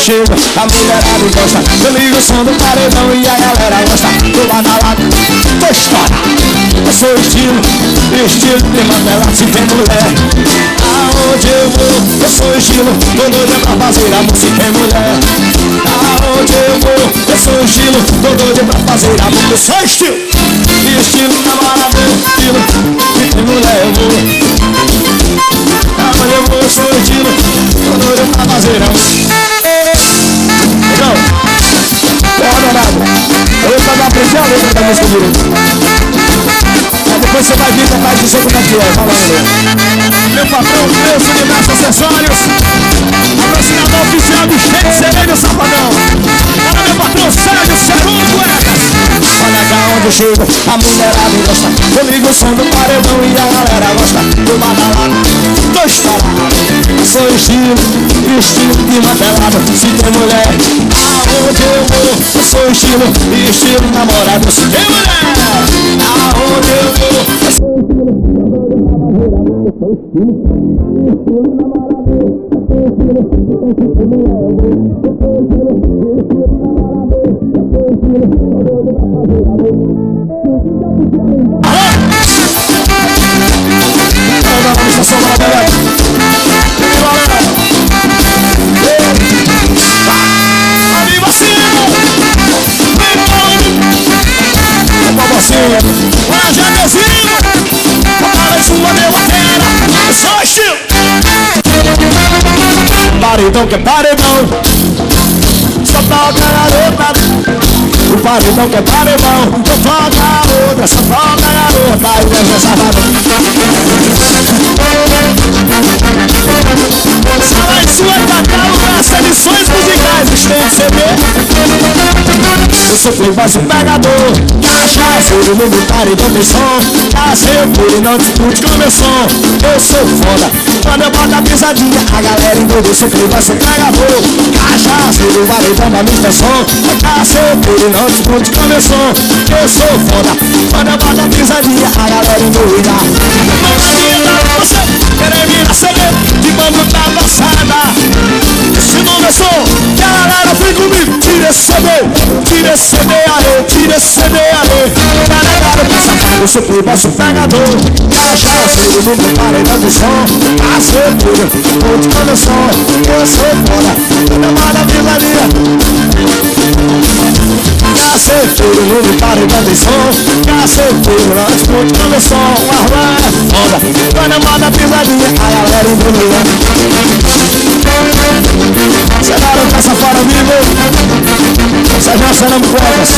chego, a mulherada gosta. Eu ligo o som do paredão e a galera gosta. Tô badalado, tô estourado. Eu sou estilo de Mandela, se tem mulher. Aonde eu vou, eu sou estilo, tô doido pra fazer amor se tem mulher. Aonde eu vou, eu sou estilo, tô doido pra fazer amor. Eu sou estilo namorado, estilo, se tem mulher eu vou. Aonde eu vou, eu sou estilo, tô doido pra fazer amor. Legal, é adorado. Eu vou fazer uma pressão, eu vou cantar a música direito. Depois você vai vir capaz de dizer como é que é. Fala aí. Meu patrão, preço de braços acessórios. Patrocinador oficial do Cheio de Sereia, Safadão. Fala meu patrão, Sérgio, segundo cuecas. Olha cá onde eu chego, a mulherada gosta. Eu ligo o som do paredão e a galera gosta. Tô badalado, tô estourado. Sou estilo de Mandelado. Se tem mulher, aonde eu vou, eu sou estilo namorado. Se tem mulher, aonde eu vou, eu sou estilo paredão que é paredão, só toca a garota. O paredão que é paredão, só toca a outra, só toca a garota. E o safado. Sala de sua catálogo das edições musicais, estende CD. Eu sou playboy, sou pegador, cachaceiro, no meu paredão tem som. Caceiro, não discute com meu som. Eu sou foda, quando eu boto a pisadinha, a galera envolve. Eu sou playboy, sou pegador, cachaceiro, paredão da minha som. Caceiro, não discute com meu som. Eu sou foda, quando eu boto a pisadinha, a galera envolve. Não adianta você querer vir a CD de bando da passada. Se não é som, que a galera vem comigo. Tira esse CD, tira esse CD aí, tira esse CD aí. Eu sou playboy, sou pegador, cachaceiro, no meu paredão do som. Caceiro, onde quando eu sou, eu sou foda, quando eu mando a pisadinha. Caceiro, no meu paredão do som. Caceiro, onde quando eu sou, o arma é foda, quando eu mando a pisadinha, a galera embrulha. Cê garota safada, amigo. Cê já serão poucas,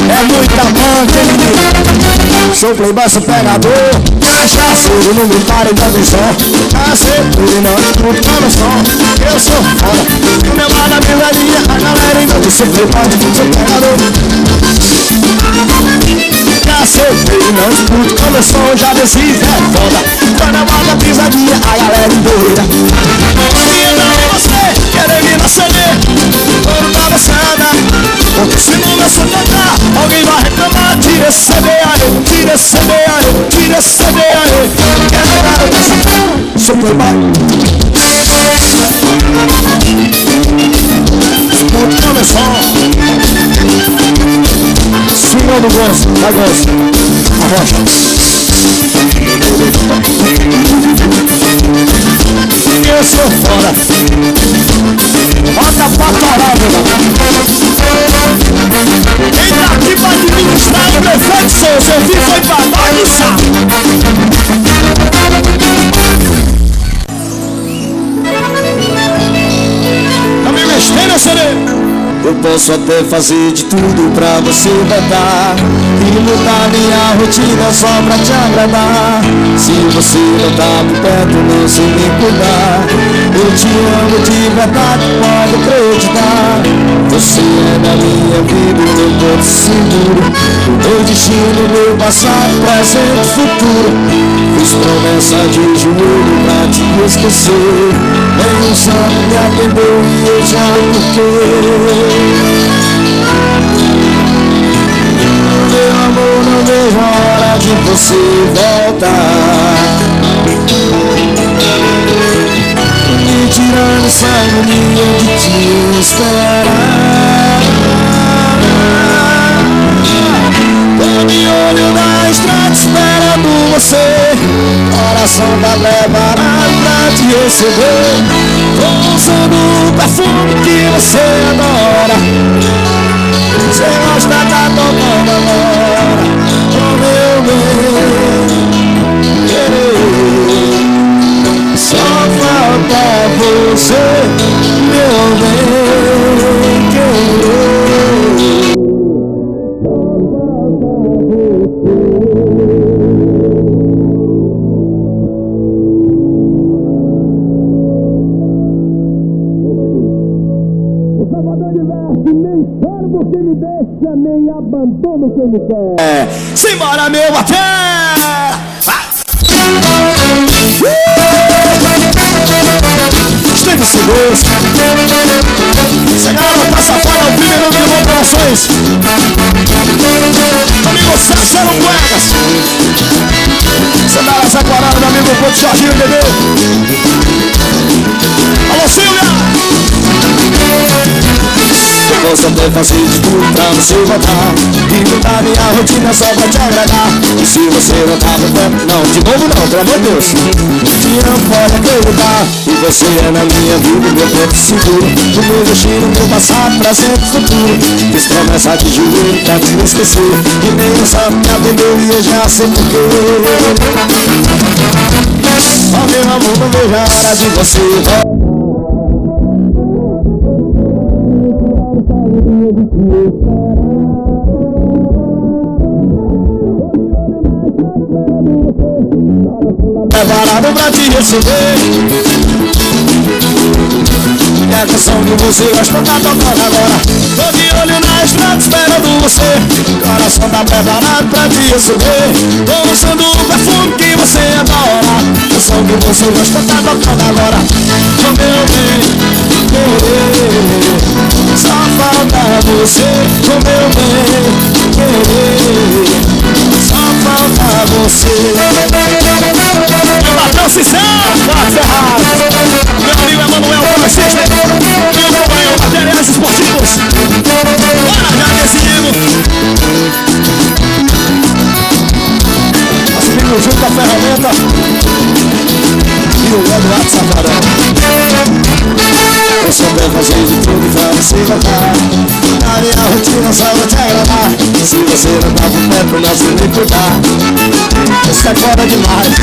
é muita banda, hein, menino. Sou playboy, sou pegador, cachaceiro, no meu paredão do som. Caceiro, não escuto quando eu som. Eu sou foda, quando eu mando a pisadinha, a galera envolve. Sou playboy, sou pegador, caceiro, não escuto quando eu som. Já desci, é foda, quando eu mando a pisadinha, a galera envolve. Você querer vir na CD, ouro da moçada. Porque se não me tocar, alguém vai reclamar. Tira esse CD aí, tira esse CD aí, tira esse CD aí. Quero dar essa sou playboy, escuta meu som. Senhor do gosto, da gosto, arrocha. Eu sou fora, bota pra torar, meu irmão. Quem tá aqui pra administrar o prefeito Souza, eu vim foi pra bagunçar. Tá me mexendo, Serê? Eu posso até fazer de tudo pra você voltar e mudar minha rotina só pra te agradar. Se você não tá por perto, não sei me cuidar. Eu te amo de verdade, pode acreditar. Você é da minha vida, meu porto seguro. O meu destino, meu passado, presente e futuro. Fiz promessa de joelho pra te esquecer. Nem um santo me atendeu e eu já o porquê. Meu amor, não vejo a hora de você voltar, me tirando essa agonia de te esperar. receber. Tô usando o perfume que você adora. Você gosta, tá tomando agora. Oh meu bem, só falta você, meu bem, querer. Quem me deixa, nem abandono quem me quer. Simbora, meu batera! Esteve Silvestre. Essa galera passa fora o primeiro de operações. Amigo César Cuecas. Você dá essa corada do amigo Ponte Jorginho, bebê. Alô, Silvia! Eu vou saber fazer de tudo pra você voltar e mudar minha rotina só pra te agradar. E se você não tá no tempo, não, de novo não, pelo amor de Deus, te não pode acreditar. E você é na minha vida, meu porto seguro, o meu destino, meu passado, presente e futuro. Fiz promessa de joelho pra te esquecer, e nem o santo me atendeu e eu já sei porquê. Ó meu amor, não vejo a hora de você voltar. Preparado pra te receber. E a canção que você gosta tá tocando agora. Tô de olho na estrada esperando você. Coração tá preparado pra te receber. Tô usando o perfume que você adora. A canção que você gosta tá tocando agora. Oh meu bem, querer, só falta você. Oh meu bem, querer, só falta você. Patrão Cicel, Marcos Ferraz, meu amigo Emanuel Francisco, meu companheiro Materiais Esportivos. Bora, já decidimos. Nosso amigo junto a ferramenta e o Eduardo Safarão. Eu souber fazer de tudo pra você voltar. Na minha rotina só vou te agradar. Se você não tá por perto, não sei nem cuidar. Isso é foda demais.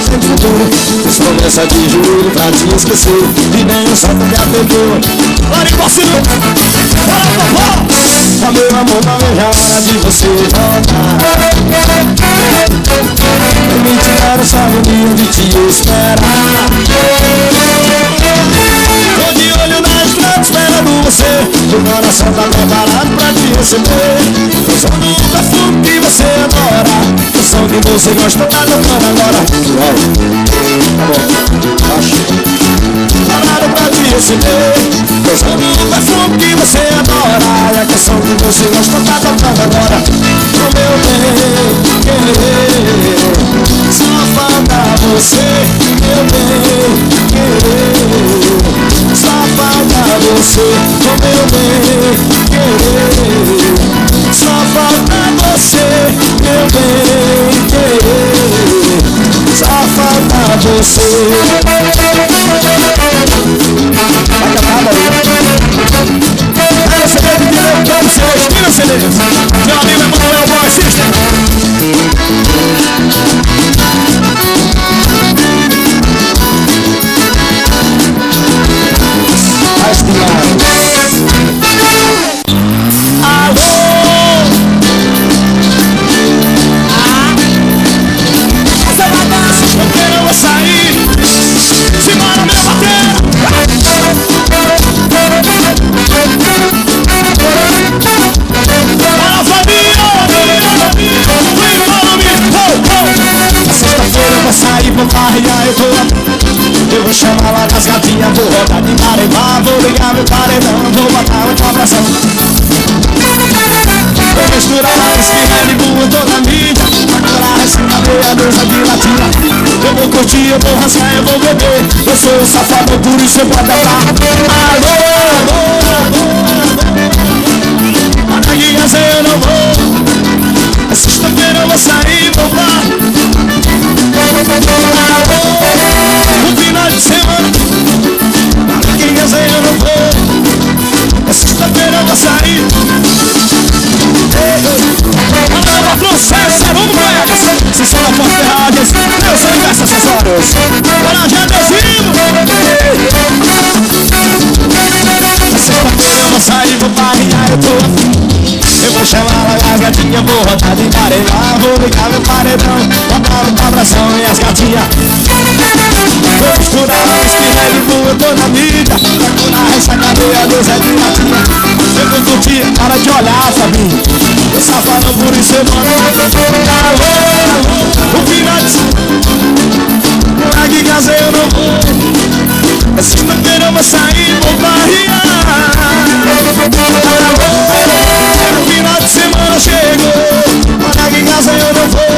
Sempre futuro, fiz promessa de joelho pra te esquecer, e nem o santo me atendeu. Lá em Cocinho, bora vovó. Ó meu amor, não vejo a hora de você voltar. Eu me tiraram só no dia de te esperar. Tô de olho na estrada esperando você. O coração tá preparado pra te receber. Usando o perfume que você adora. O som que você gosta tá tocando agora. Tá bom, baixa. Parado pra te receber. Usando o perfume que você adora. E a canção que você gosta tá tocando agora. O meu bem, querer, só falta você. Meu bem, querer, só falta você. O meu bem, querer, só falta você. Meu bem, querer, só falta você. Vai cantar, Bahia. Era o CD de Guilherme Campos, seus tira CDs. Meu amigo Emanuel Boy System. Faz demais. Alô. Essa bagaça, eu quero sair. Simbora, meu batera. Sexta-feira eu vou sair, vou farrear, eu vou chamar lá das gatinhas, vou rodar de Maremá, vou ligar meu paredão, vou botar uma pressão. Vou misturar a espirra de boa toda a mídia, agora receba meia deusa de latina. Eu vou curtir, eu vou rasgar, eu vou beber, eu sou o safado, por isso eu vou adorar. Alô, alô, alô, para guias eu não vou. Sexta-feira eu vou sair, vou farrear. eu tô afim. Eu vou chamar as gatinhas, vou rodar de emparelhar. Vou ligar meu paredão, botar no abração e as gatinhas. Vou misturar os que Red Bull, eu tô na mídia. Pra curar essa cadeia do Zé de Latinha. Eu vou curtir, para de olhar, Fabinho. Eu safadão, por isso eu mando. Alô, o Pinote. Aqui em casa eu não vou. É sexta-feira eu vou sair, vou barrear. O final de semana chegou. Aqui em casa eu não vou.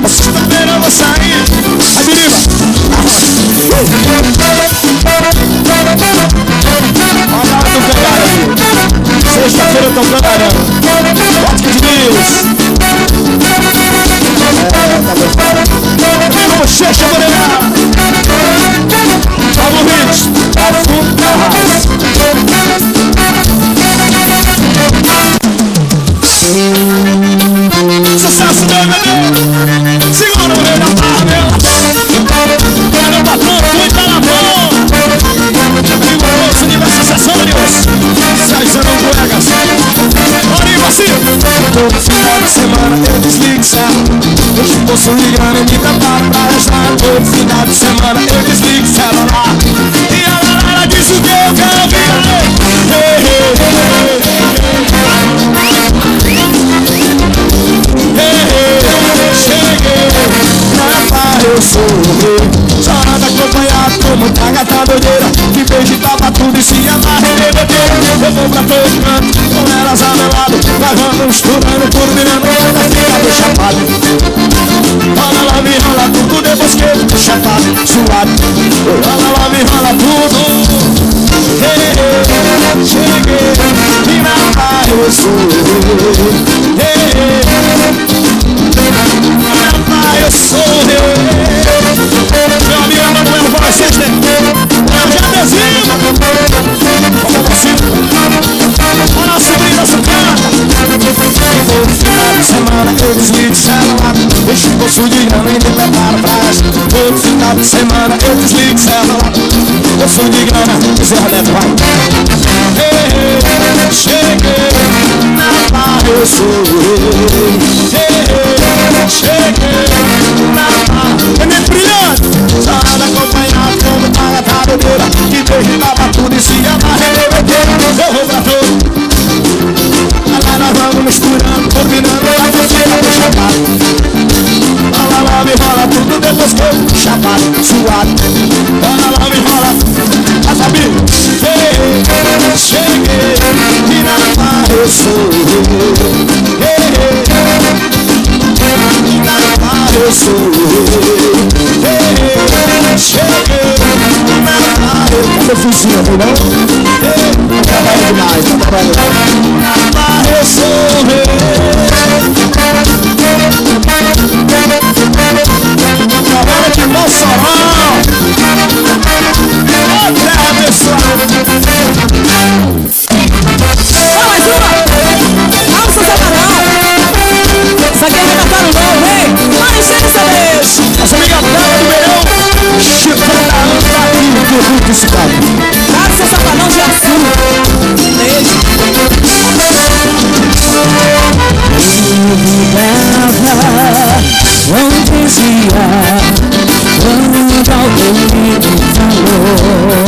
É sexta-feira eu vou sair. Aí, Biriba. Olha a hora do cangalho aqui. Sexta-feira eu tô cangalhando. Bota que Deus. Bochecha morena. Pablo Hits, sucesso da bebê. Segura o rei da barra, meu. Quero batom, cuida na mão. Vigoroso, universo, acessórios. Sérgio não colegas. Marinho Vacilo. Todo final de semana eu desligo, certo? Hoje posso ligar e me preparo pra rezar. Todo final de semana eu desligo o celular. E a galera diz o que eu quero ouvir. Cheguei na barra, eu sou o rei. Só anda acompanhado com muita gata doideira. Que beijo tava tudo e se amarra e bebedeira. Eu vou pra todo canto com elas amelado. Gravando, misturando, turbinando, ainda fica do chapado. Rola lá, me rola tudo depois que eu tô chapado, suado. Rola lá, me rola tudo. Cheguei e na barra eu sou o rei. Na barra eu sou o rei. Meu amigo Emanuel, fala Sister. Eu já desenho. Como você? Olha a sobrinha sucata. Todo final de semana eu desligo o celular. Deixo o bolso de grana e me preparo pra essa. Todo final de semana eu desligo o celular. Bolso de grana, Zé Roberto vai. Cheguei na barra, eu sou o rei. Cheguei na barra. É minha brilhante. Só anda acompanhado como tá gata doideira. Que beijo tava tudo e se amarra e bebedeira. Eu vou pra todo. Agora vamos misturando, combinando. A terceira do chapado. Rola lá, me rola tudo depois que eu chapado, suado. Rola lá, me rola. A Fabi. Cheguei e na barra eu sou o rei. Na barra eu sou o rei. Cheguei na barra eu sou o rei. Cadê o vizinho, não? Trabalho demais, trabalho demais. Na barra eu sou o rei. Trabalho de Mossoró. Outra pessoal. Mais uma! Vamos, seu Satanão! Isso aqui é o repertório novo, hein? Licença, Deus! Nossa amiga Bela do Beirão. Chico da Anta aqui no produto desse cara. Claro, seu Satanão de açúcar! Beijo! Onde dizia, quando alguém me falou,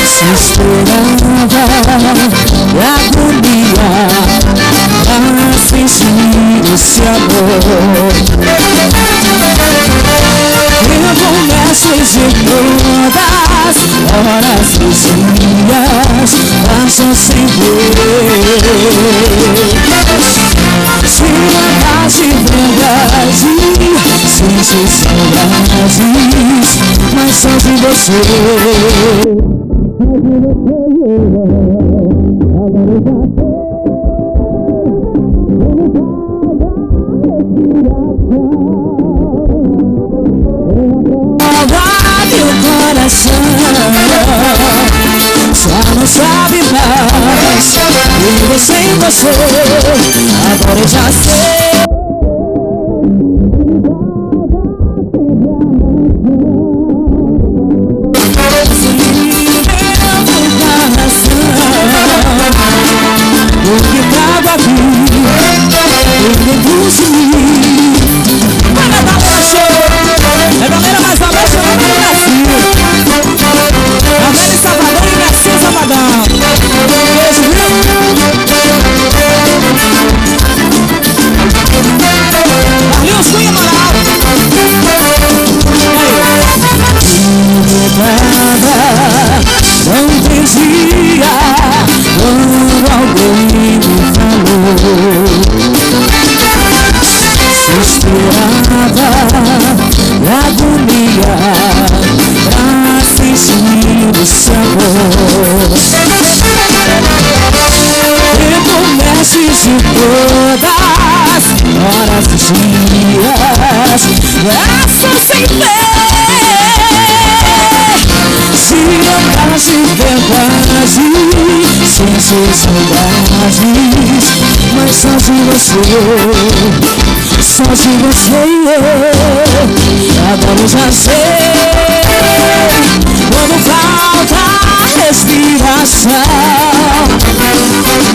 se esperava e agonia para fingir esse amor. Promessas de todas horas e dias passam sem ver. Se acaso de verdade, sinto saudades, mas só de você. Meu coração só não sabe mais viver sem você. Agora eu já sei. Meu coração Ação sem fé. Se andar de verdade, sem ser saudades, mas só de você, só de você. Agora eu já sei, quando falta respiração,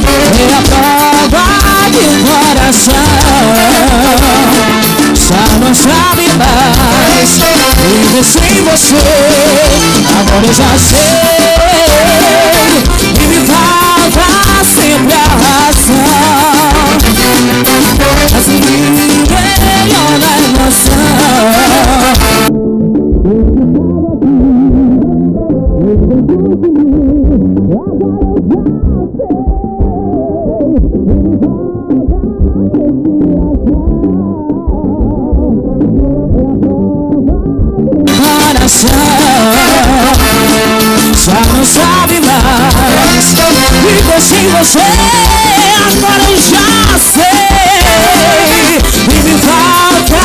é a prova que o coração já não sabe mais viver sem você. Agora eu já sei, e me falta sempre a razão, mas melhor na emoção. Já não sabe mais viver sem você. Agora eu já sei, e me falta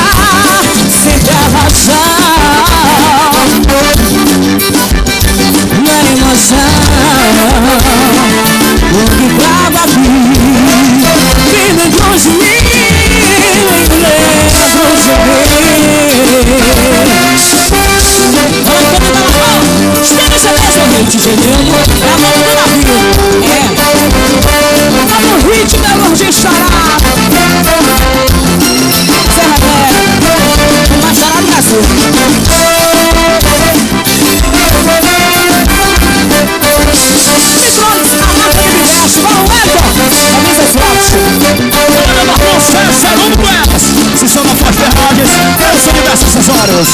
sempre a razão na emoção. O que tava aqui, que dentro de mim, lembro de mim. Entendendo? É a mão do navio. É. Tá no ritmo, é longe estourado. Serra Velha, o mais estourado do Brasil. Micrones, a máquina de veste. Vamos, Elton. Camisa forte. Olha, Marlon César, vamos com elas. Se são da Forte Ferragens, eu sou diversos acessórios.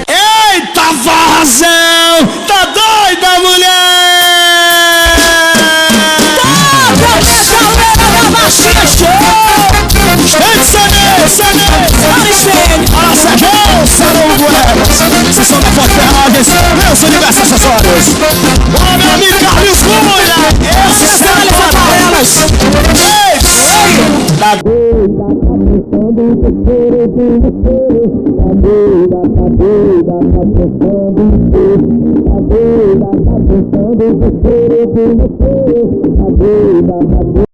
Eita, vazão! Tá doida, mulher? Toca o metaleiro da baixinha show. Ei, Sanê! Olha, Sérgio, Sarão Goiás. Se são da Forte Ferragens, eu sou diversos acessórios. Olha, meu amigo Carlos Cunha. Esse é o Amarelas. Ei! Tá doida, tá pensando em terceiro de você. Tá doida, tá pensando em você. Tá doida, tá pensando em terceiro de você. Tá doida, tá